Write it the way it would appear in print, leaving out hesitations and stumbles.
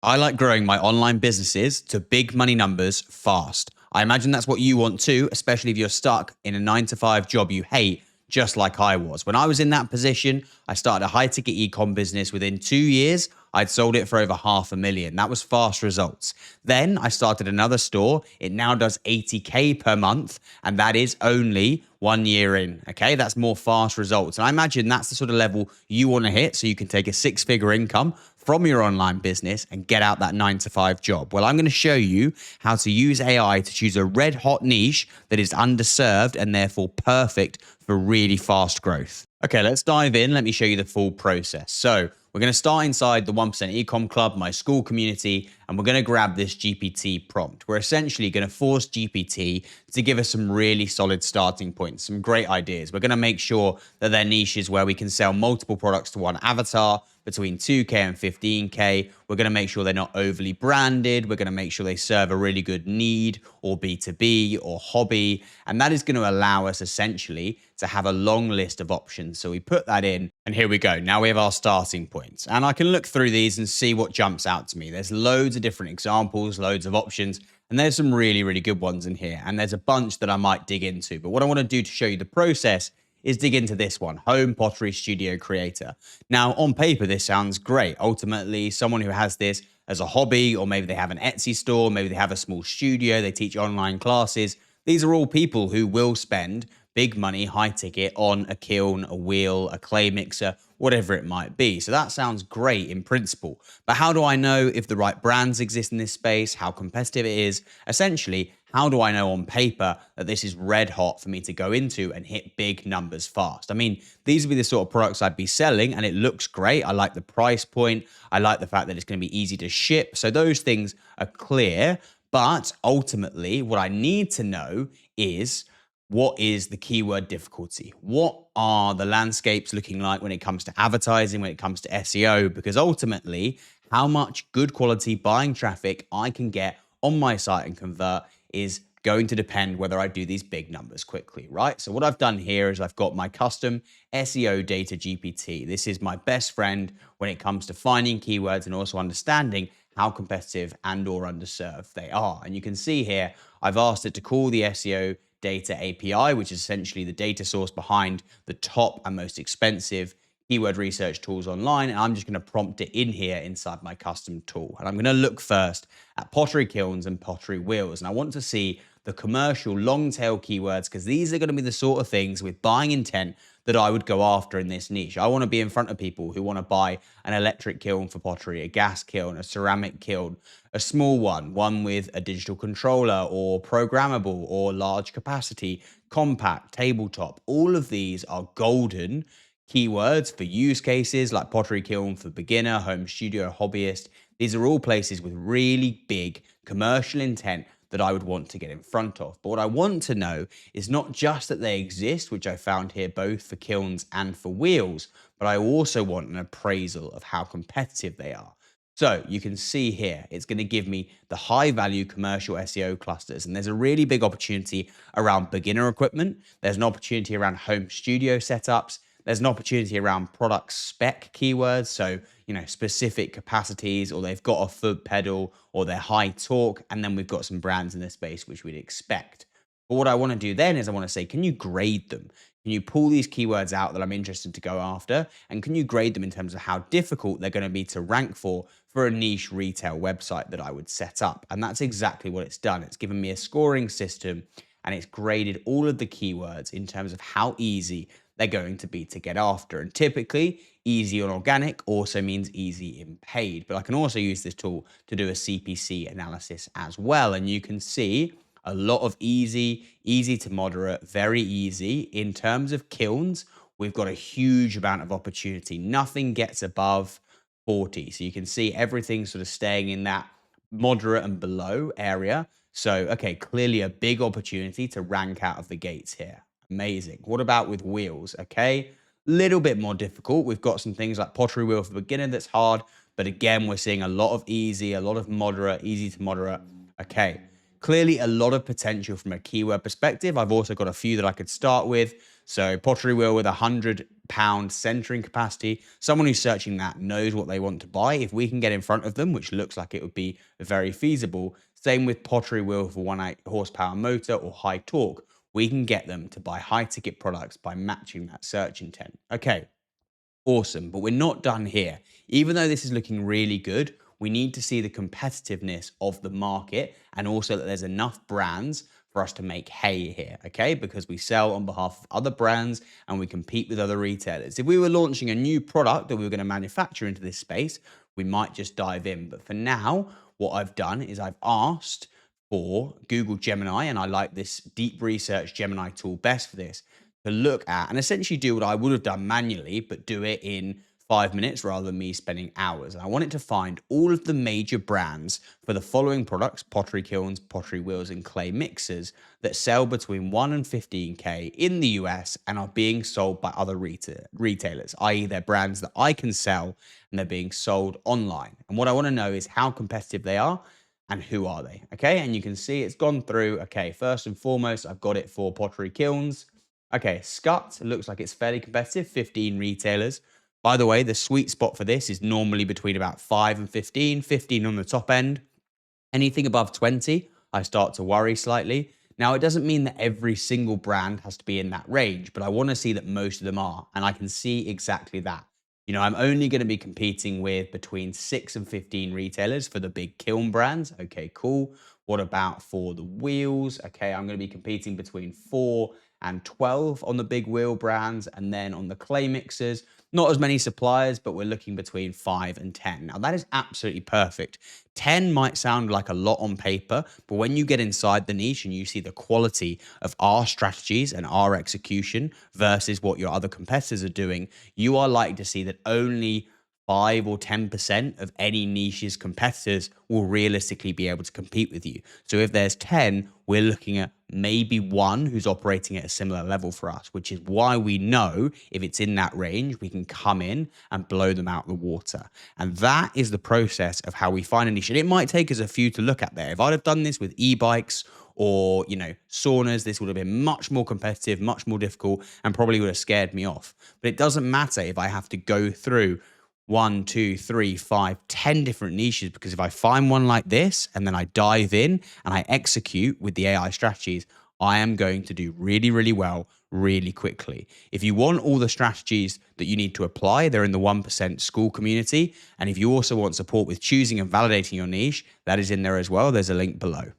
I like growing my online businesses to big money numbers fast. I imagine that's what you want too, especially if you're stuck in a 9 to 5 job you hate, just like I was. When I was in that position, I started a high ticket ecom business. Within 2 years, I'd sold it for over 500,000. That was fast results. Then I started another store. It now does 80K per month, and that is only 1 year in. Okay, that's more fast results. And I imagine that's the sort of level you want to hit so you can take a 6 figure income from your online business and get out that 9 to 5 job. Well, I'm going to show you how to use AI to choose a red hot niche that is underserved and therefore perfect for really fast growth. Okay, let's dive in. Let me show you the full process. So we're going to start inside the 1% Ecom Club, my school community, and we're going to grab this GPT prompt. We're essentially going to force GPT to give us some really solid starting points, some great ideas. We're going to make sure that they're niches where we can sell multiple products to one avatar between 2K and 15K. We're going to make sure they're not overly branded. We're going to make sure they serve a really good need or B2B or hobby. And that is going to allow us essentially to have a long list of options. So we put that in and here we go. Now we have our starting points and I can look through these and see what jumps out to me. There's loads of different examples, loads of options, and there's some really, really good ones in here. And there's a bunch that I might dig into. But what I want to do to show you the process is dig into this one, Home Pottery Studio Creator. Now, on paper, this sounds great. Ultimately, someone who has this as a hobby, or maybe they have an Etsy store, maybe they have a small studio, they teach online classes. These are all people who will spend big money, high ticket on a kiln, a wheel, a clay mixer, whatever it might be. So that sounds great in principle. But how do I know if the right brands exist in this space, how competitive it is? Essentially, how do I know on paper that this is red hot for me to go into and hit big numbers fast? I mean, these would be the sort of products I'd be selling and it looks great. I like the price point. I like the fact that it's going to be easy to ship. So those things are clear. But ultimately, what I need to know is, what is the keyword difficulty? What are the landscapes looking like when it comes to advertising, when it comes to SEO? Because ultimately, how much good quality buying traffic I can get on my site and convert is going to depend whether I do these big numbers quickly, right? So what I've done here is I've got my custom SEO data GPT. This is my best friend when it comes to finding keywords and also understanding how competitive and or underserved they are. And you can see here, I've asked it to call the SEO data API, which is essentially the data source behind the top and most expensive keyword research tools online. And I'm just going to prompt it in here inside my custom tool. And I'm going to look first at pottery kilns and pottery wheels. And I want to see the commercial long tail keywords because these are going to be the sort of things with buying intent that I would go after in this niche. I want to be in front of people who want to buy an electric kiln for pottery, a gas kiln, a ceramic kiln, a small one with a digital controller or programmable or large capacity, compact, tabletop. All of these are golden keywords for use cases like pottery kiln for beginner, home studio, hobbyist. These are all places with really big commercial intent that I would want to get in front of. But what I want to know is not just that they exist, which I found here both for kilns and for wheels, but I also want an appraisal of how competitive they are. So you can see here, it's going to give me the high value commercial SEO clusters. And there's a really big opportunity around beginner equipment. There's an opportunity around home studio setups. There's an opportunity around product spec keywords. So, specific capacities, or they've got a foot pedal, or they're high torque. And then we've got some brands in this space, which we'd expect. But what I want to do then is I want to say, can you grade them? Can you pull these keywords out that I'm interested to go after? And can you grade them in terms of how difficult they're going to be to rank for a niche retail website that I would set up? And that's exactly what it's done. It's given me a scoring system and it's graded all of the keywords in terms of how easy they're going to be to get after. And typically, easy on organic also means easy in paid. But I can also use this tool to do a CPC analysis as well. And you can see a lot of easy to moderate, very easy. In terms of kilns, we've got a huge amount of opportunity. Nothing gets above 40. So you can see everything sort of staying in that moderate and below area. So, okay, clearly a big opportunity to rank out of the gates here. Amazing. What about with wheels? Okay, little bit more difficult. We've got some things like pottery wheel for beginner that's hard, but again, we're seeing a lot of easy, a lot of moderate, easy to moderate. Okay, clearly a lot of potential from a keyword perspective. I've also got a few that I could start with. So pottery wheel with £100 centering capacity. Someone who's searching that knows what they want to buy. If we can get in front of them, which looks like it would be very feasible, same with pottery wheel for 1.8 horsepower motor or high torque, we can get them to buy high ticket products by matching that search intent. Okay, awesome. But we're not done here. Even though this is looking really good, we need to see the competitiveness of the market and also that there's enough brands for us to make hay here, okay? Because we sell on behalf of other brands and we compete with other retailers. If we were launching a new product that we were going to manufacture into this space, we might just dive in. But for now, what I've done is I've asked for Google Gemini, and I like this deep research Gemini tool best for this, to look at and essentially do what I would have done manually, but do it in 5 minutes rather than me spending hours. And I wanted to find all of the major brands for the following products: pottery kilns, pottery wheels, and clay mixers that sell between 1 and 15K in the US and are being sold by other retailers, i.e. they're brands that I can sell and they're being sold online. And what I want to know is how competitive they are and who are they, okay? And you can see it's gone through. Okay, first and foremost, I've got it for pottery kilns. Okay, Scut looks like it's fairly competitive, 15 retailers. By the way, the sweet spot for this is normally between about 5 and 15, 15 on the top end. Anything above 20, I start to worry slightly. Now, it doesn't mean that every single brand has to be in that range, but I want to see that most of them are, and I can see exactly that. You know, I'm only going to be competing with between 6 and 15 retailers for the big kiln brands. Okay, cool. What about for the wheels? Okay, I'm going to be competing between 4 and 12 on the big wheel brands, and then on the clay mixers, not as many suppliers, but we're looking between 5 and 10. Now, that is absolutely perfect. 10 might sound like a lot on paper, but when you get inside the niche and you see the quality of our strategies and our execution versus what your other competitors are doing, you are likely to see that only 5 or 10% of any niche's competitors will realistically be able to compete with you. So if there's 10, we're looking at maybe one who's operating at a similar level for us, which is why we know if it's in that range, we can come in and blow them out of the water. And that is the process of how we find a niche. And it might take us a few to look at there. If I'd have done this with e-bikes or, you know, saunas, this would have been much more competitive, much more difficult, and probably would have scared me off. But it doesn't matter if I have to go through 1, 2, 3, 5, 10 different niches, because if I find one like this and then I dive in and I execute with the AI strategies, I am going to do really, really well, really quickly. If you want all the strategies that you need to apply, they're in the 1% school community. And if you also want support with choosing and validating your niche, that is in there as well. There's a link below.